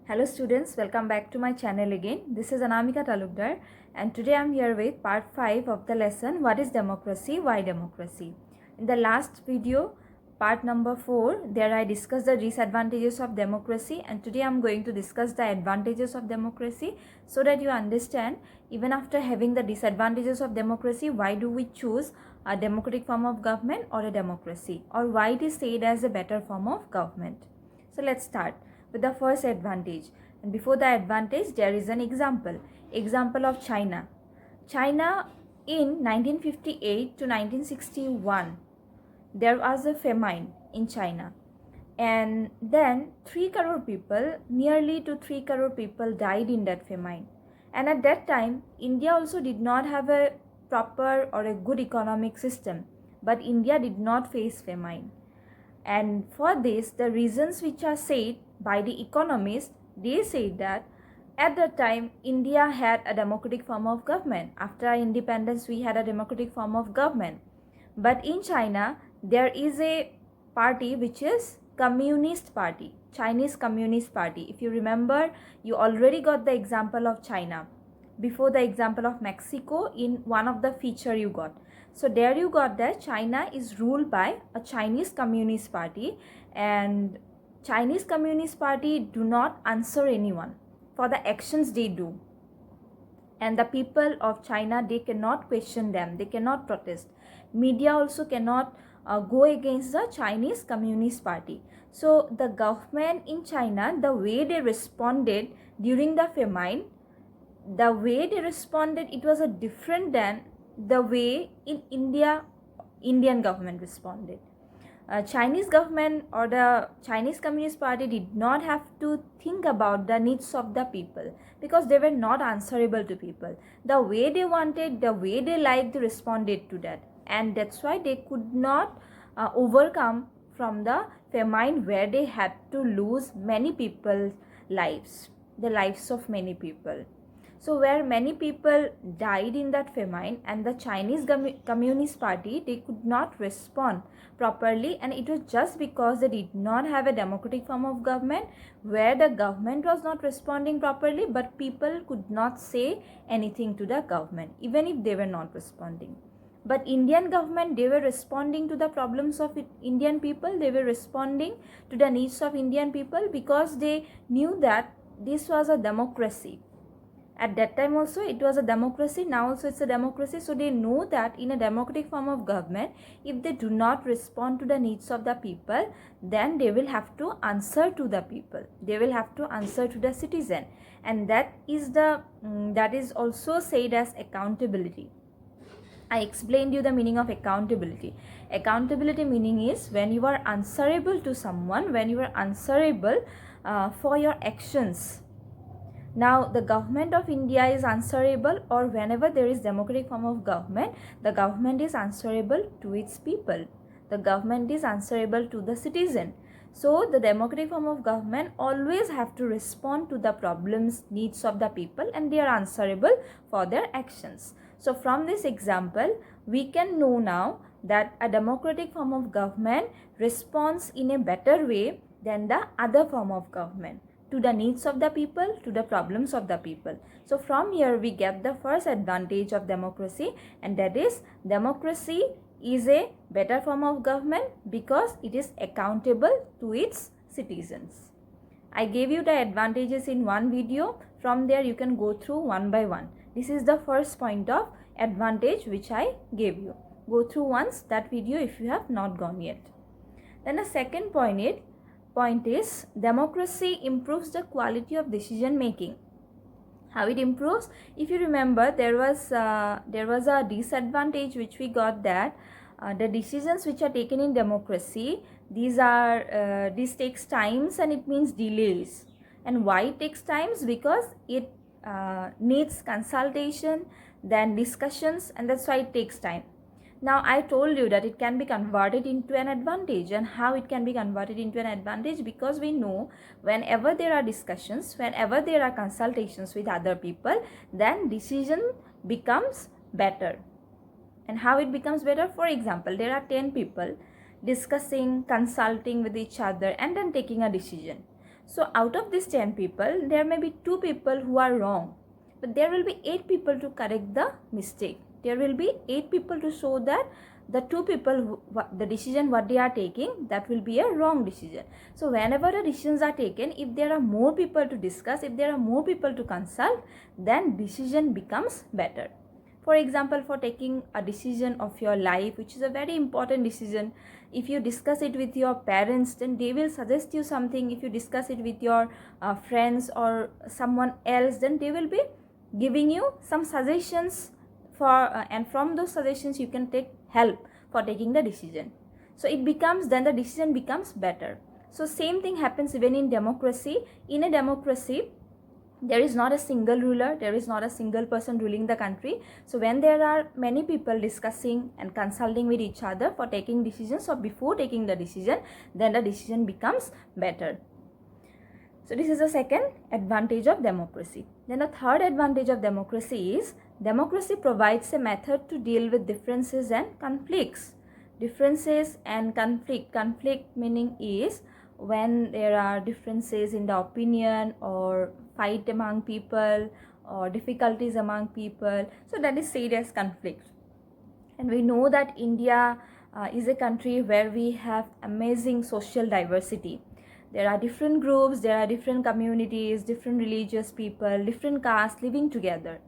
Hello students, welcome back to my channel again. This is Anamika Talukdar and today I am here with part 5 of the lesson What is Democracy? Why Democracy? In the last video, part number 4, there I discussed the disadvantages of democracy, and today I am going to discuss the advantages of democracy so that you understand even after having the disadvantages of democracy, why do we choose a democratic form of government or a democracy, or why it is said as a better form of government. So let's start with the first advantage, and before the advantage there is an example of China in 1958 to 1961. There was a famine in China, and then 3 crore people, nearly to 3 crore people died in that famine. And at that time India also did not have a proper or a good economic system, but India did not face famine. And for this, the reasons which are said by the economists, they say that at that time India had a democratic form of government. After our independence, we had a democratic form of government. But in China, there is a party which is Communist Party, Chinese Communist Party. If you remember, you already got the example of China before the example of Mexico in one of the feature you got. So there you got that China is ruled by a Chinese Communist Party, and Chinese Communist Party do not answer anyone for the actions they do. And the people of China, they cannot question them, they cannot protest. Media also cannot go against the Chinese Communist Party. So the government in China, the way they responded during the famine, the way they responded, it was a different than the way in Indian government responded. Chinese government or the Chinese Communist Party did not have to think about the needs of the people, because they were not answerable to people. The way they wanted, the way they liked, they responded to that, and that's why they could not overcome from the famine, where they had to lose many people's lives, the lives of many people. So where many people died in that famine, and the Chinese Communist Party, they could not respond properly, and it was just because they did not have a democratic form of government, where the government was not responding properly, but people could not say anything to the government even if they were not responding. But Indian government, they were responding to the problems of Indian people, they were responding to the needs of Indian people, because they knew that this was a democracy. At that time also it was a democracy, now also it's a democracy. So they know that in a democratic form of government, if they do not respond to the needs of the people, then they will have to answer to the people, they will have to answer to the citizen. And that is also said as accountability. I explained you the meaning of accountability. Accountability meaning is when you are answerable to someone, when you are answerable for your actions. Now the government of India is answerable, or whenever there is democratic form of government, the government is answerable to its people, the government is answerable to the citizen. So the democratic form of government always have to respond to the problems, needs of the people, and they are answerable for their actions. So from this example, we can know now that a democratic form of government responds in a better way than the other form of government, to the needs of the people, to the problems of the people. So from here we get the first advantage of democracy, and that is democracy is a better form of government because it is accountable to its citizens. I gave you the advantages in one video. From there you can go through one by one. This is the first point of advantage which I gave you. Go through once that video if you have not gone yet. Then the second point is democracy improves the quality of decision making. How it improves? If you remember, there was a disadvantage which we got, that the decisions which are taken in democracy, this takes times, and it means delays. And why it takes times? Because it needs consultation, then discussions, and that's why it takes time. Now I told you that it can be converted into an advantage. And how it can be converted into an advantage? Because we know whenever there are discussions, whenever there are consultations with other people, then decision becomes better. And how it becomes better? For example, there are 10 people discussing, consulting with each other, and then taking a decision. So out of these 10 people, there may be 2 people who are wrong, but there will be 8 people to correct the mistake. There will be 8 people to show that the 2 people, the decision what they are taking, that will be a wrong decision. So whenever the decisions are taken, if there are more people to discuss, if there are more people to consult, then decision becomes better. For example, for taking a decision of your life, which is a very important decision, if you discuss it with your parents, then they will suggest you something. If you discuss it with your friends or someone else, then they will be giving you some suggestions for and from those suggestions you can take help for taking the decision. So it becomes, then the decision becomes better. So same thing happens even in democracy. In a democracy, there is not a single ruler, there is not a single person ruling the country. So when there are many people discussing and consulting with each other for taking decisions, or before taking the decision, then the decision becomes better. So this is the second advantage of democracy. Then the third advantage of democracy is democracy provides a method to deal with differences and conflicts. Differences and conflict. Conflict meaning is when there are differences in the opinion or fight among people or difficulties among people. So that is said as conflict. And we know that India is a country where we have amazing social diversity. There are different groups, there are different communities, different religious people, different castes living together.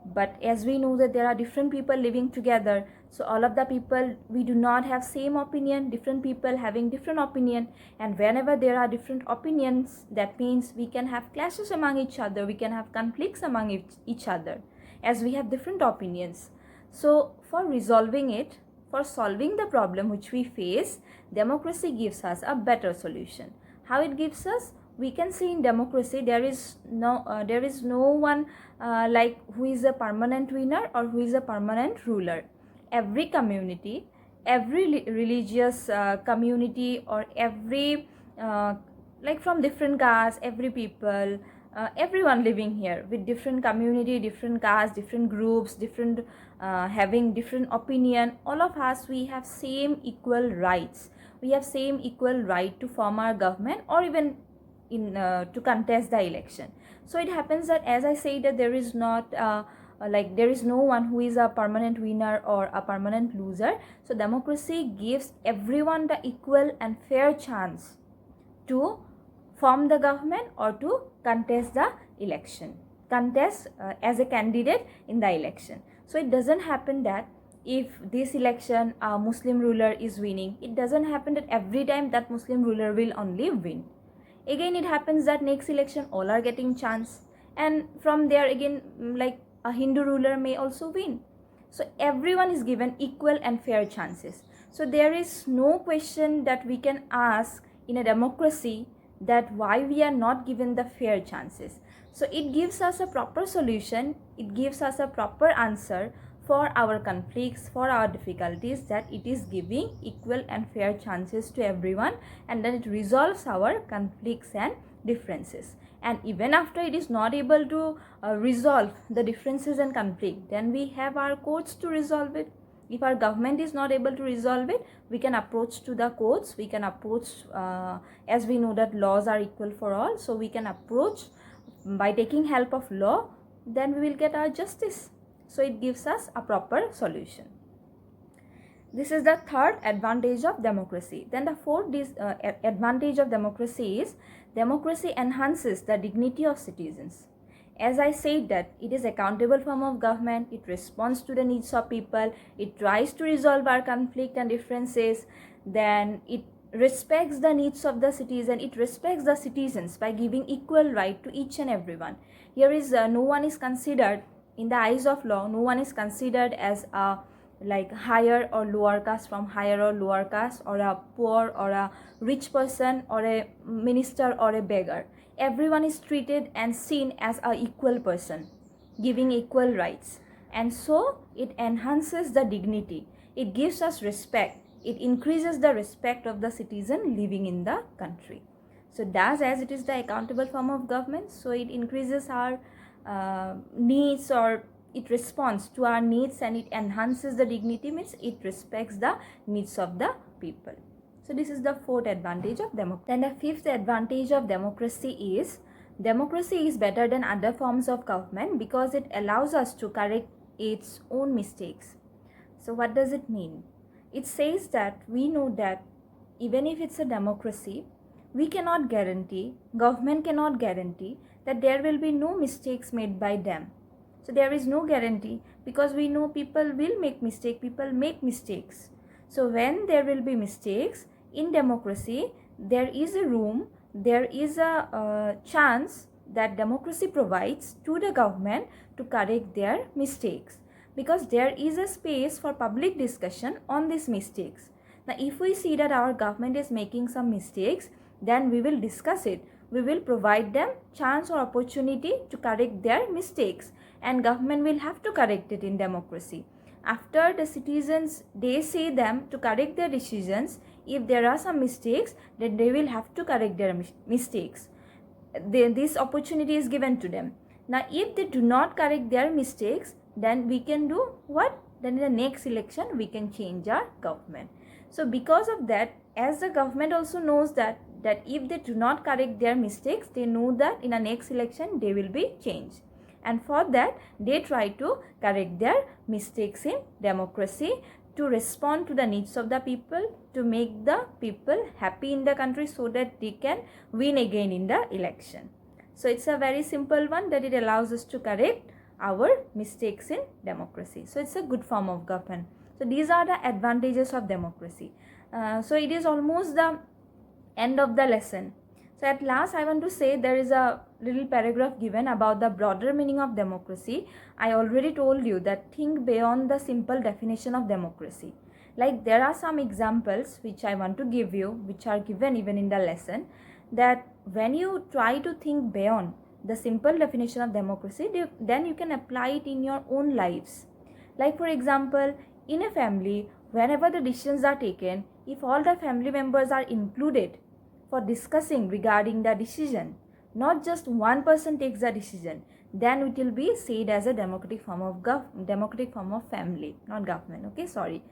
But as we know that there are different people living together, so all of the people, we do not have same opinion, different people having different opinion. And whenever there are different opinions, that means we can have clashes among each other, we can have conflicts among each other, as we have different opinions. So for resolving it, for solving the problem which we face, democracy gives us a better solution. How it gives us? We can see in democracy there is no one like who is a permanent winner or who is a permanent ruler. Every community, every religious community, or every like from different castes, every people, everyone living here with different community, different castes, different groups, different having different opinion, all of us, we have same equal rights. We have same equal right to form our government, or even in to contest the election. So it happens that, as I say, that there is not like there is no one who is a permanent winner or a permanent loser. So democracy gives everyone the equal and fair chance to form the government or to contest the election, contest as a candidate in the election. So it doesn't happen that if this election a Muslim ruler is winning, it doesn't happen that every time that Muslim ruler will only win. Again, it happens that next election all are getting chance, and from there again, like a Hindu ruler may also win. So everyone is given equal and fair chances. So there is no question that we can ask in a democracy that why we are not given the fair chances. So it gives us a proper solution, it gives us a proper answer for our conflicts, for our difficulties, that it is giving equal and fair chances to everyone, and then it resolves our conflicts and differences. And even after it is not able to resolve the differences and conflict, then we have our courts to resolve it. If our government is not able to resolve it, we can approach to the courts, we can approach as we know that laws are equal for all, so we can approach by taking help of law, then we will get our justice. So it gives us a proper solution. This is the third advantage of democracy. Then the fourth advantage of democracy is democracy enhances the dignity of citizens. As I said that it is accountable form of government, it responds to the needs of people, it tries to resolve our conflict and differences, then it respects the needs of the citizen, it respects the citizens by giving equal right to each and everyone. Here is no one is considered, in the eyes of law, no one is considered as a like higher or lower caste from higher or lower caste, or a poor or a rich person, or a minister or a beggar. Everyone is treated and seen as a equal person, giving equal rights. And so it enhances the dignity, it gives us respect, it increases the respect of the citizen living in the country. So thus, as it is the accountable form of government, so it increases our needs, or it responds to our needs, and it enhances the dignity, means it respects the needs of the people. So this is the fourth advantage of democracy. Then the fifth advantage of democracy is better than other forms of government because it allows us to correct its own mistakes. So what does it mean? It says that we know that even if it's a democracy, we cannot guarantee, government cannot guarantee that there will be no mistakes made by them. So there is no guarantee because we know people will make mistakes. So when there will be mistakes in democracy, there is a room, there is a chance that democracy provides to the government to correct their mistakes, because there is a space for public discussion on these mistakes. Now, if we see that our government is making some mistakes, then we will discuss it. We will provide them chance or opportunity to correct their mistakes, and government will have to correct it in democracy. After the citizens, they say them to correct their decisions. If there are some mistakes, then they will have to correct their mistakes. This opportunity is given to them. Now, if they do not correct their mistakes, then we can do what? Then in the next election, we can change our government. So because of that, as the government also knows that if they do not correct their mistakes, they know that in the next election, they will be changed. And for that, they try to correct their mistakes in democracy to respond to the needs of the people, to make the people happy in the country so that they can win again in the election. So it's a very simple one, that it allows us to correct our mistakes in democracy. So it's a good form of government. So these are the advantages of democracy. So it is almost the end of the lesson. So at last, I want to say there is a little paragraph given about the broader meaning of democracy. I already told you that think beyond the simple definition of democracy. Like there are some examples which I want to give you, which are given even in the lesson, that when you try to think beyond the simple definition of democracy, then you can apply it in your own lives. Like for example, in a family, whenever the decisions are taken, if all the family members are included for discussing regarding the decision, not just one person takes the decision, then it will be said as a democratic form of family, not government. Okay, sorry.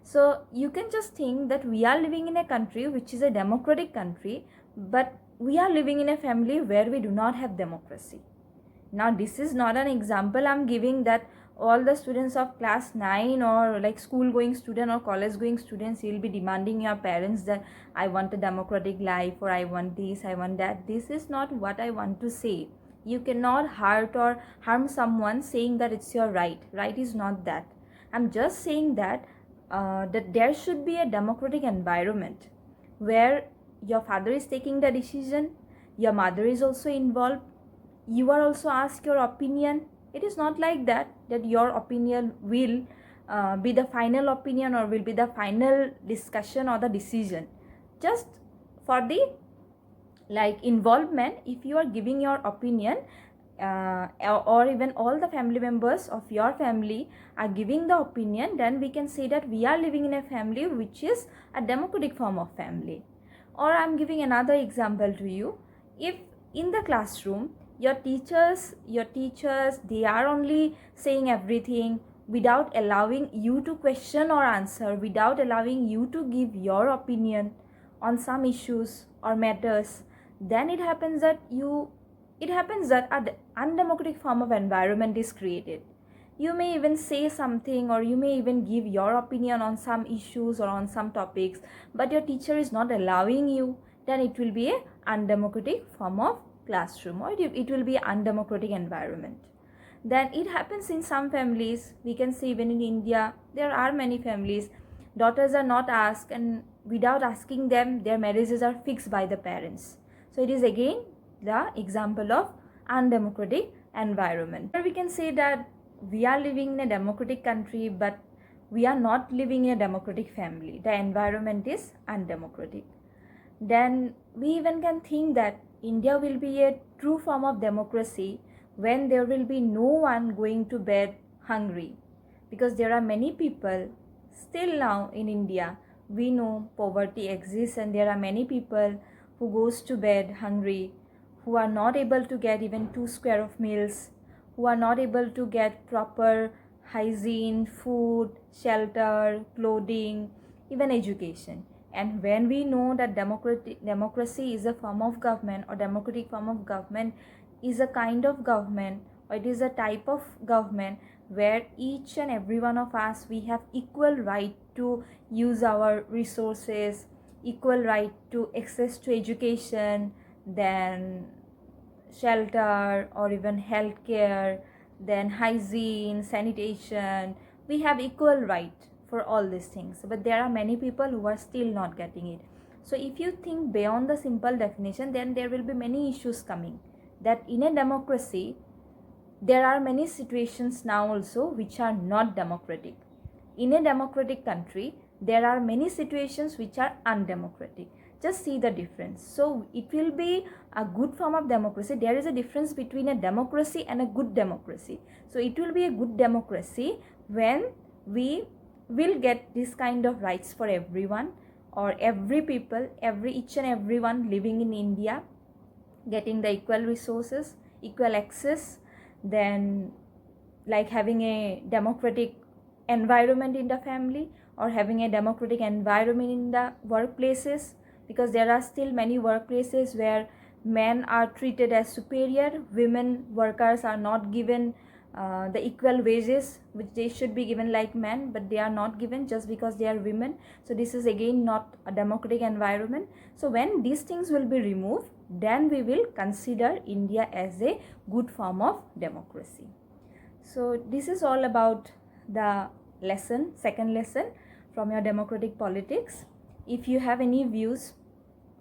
So you can just think that we are living in a country which is a democratic country, but we are living in a family where we do not have democracy. Now this is not an example I'm giving that all the students of class 9 or like school going student or college going students, you'll be demanding your parents that I want a democratic life, or I want this, I want that. This is not what I want to say. You cannot hurt or harm someone saying that it's your right. Right is not that. I'm just saying that that there should be a democratic environment where your father is taking the decision, your mother is also involved, you are also asked your opinion. It is not like that your opinion will be the final opinion or will be the final discussion or the decision. Just for the like involvement, if you are giving your opinion or even all the family members of your family are giving the opinion, then we can say that we are living in a family which is a democratic form of family. Or I'm giving another example to you. If in the classroom, your teachers, they are only saying everything without allowing you to question or answer, without allowing you to give your opinion on some issues or matters, then it happens that an undemocratic form of environment is created. You may even say something or you may even give your opinion on some issues or on some topics, but your teacher is not allowing you, then it will be an undemocratic form of classroom, or it will be an undemocratic environment. Then it happens in some families. We can see even in India, there are many families, daughters are not asked, and without asking them, their marriages are fixed by the parents. So it is again the example of undemocratic environment. We can say that we are living in a democratic country, but we are not living in a democratic family. The environment is undemocratic. Then we even can think that India will be a true form of democracy when there will be no one going to bed hungry. Because there are many people still now in India, we know poverty exists, and there are many people who goes to bed hungry, who are not able to get even 2 square of meals, who are not able to get proper hygiene, food, shelter, clothing, even education. And when we know that democracy is a form of government, or democratic form of government is a kind of government, or it is a type of government where each and every one of us, we have equal right to use our resources, equal right to access to education, then shelter, or even healthcare, then hygiene, sanitation. We have equal right for all these things, but there are many people who are still not getting it. So if you think beyond the simple definition, then there will be many issues coming, that in a democracy there are many situations now also which are not democratic. In a democratic country, there are many situations which are undemocratic. Just see the difference. So it will be a good form of democracy. There is a difference between a democracy and a good democracy. So it will be a good democracy when we will get this kind of rights for everyone, or every people, each and everyone living in India, getting the equal resources, equal access, then like having a democratic environment in the family, or having a democratic environment in the workplaces, because there are still many workplaces where men are treated as superior, women workers are not given the equal wages which they should be given like men, but they are not given just because they are women. So this is again not a democratic environment. So when these things will be removed, then we will consider India as a good form of democracy. So this is all about the lesson, second lesson from your democratic politics. If you have any views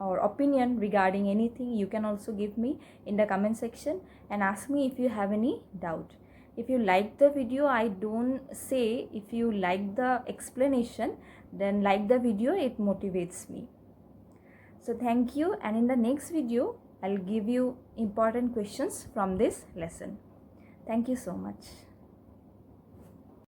or opinion regarding anything, you can also give me in the comment section and ask me if you have any doubt. If you like the video, I don't say if you like the explanation, then like the video, it motivates me. So thank you, and in the next video I'll give you important questions from this lesson. Thank you so much.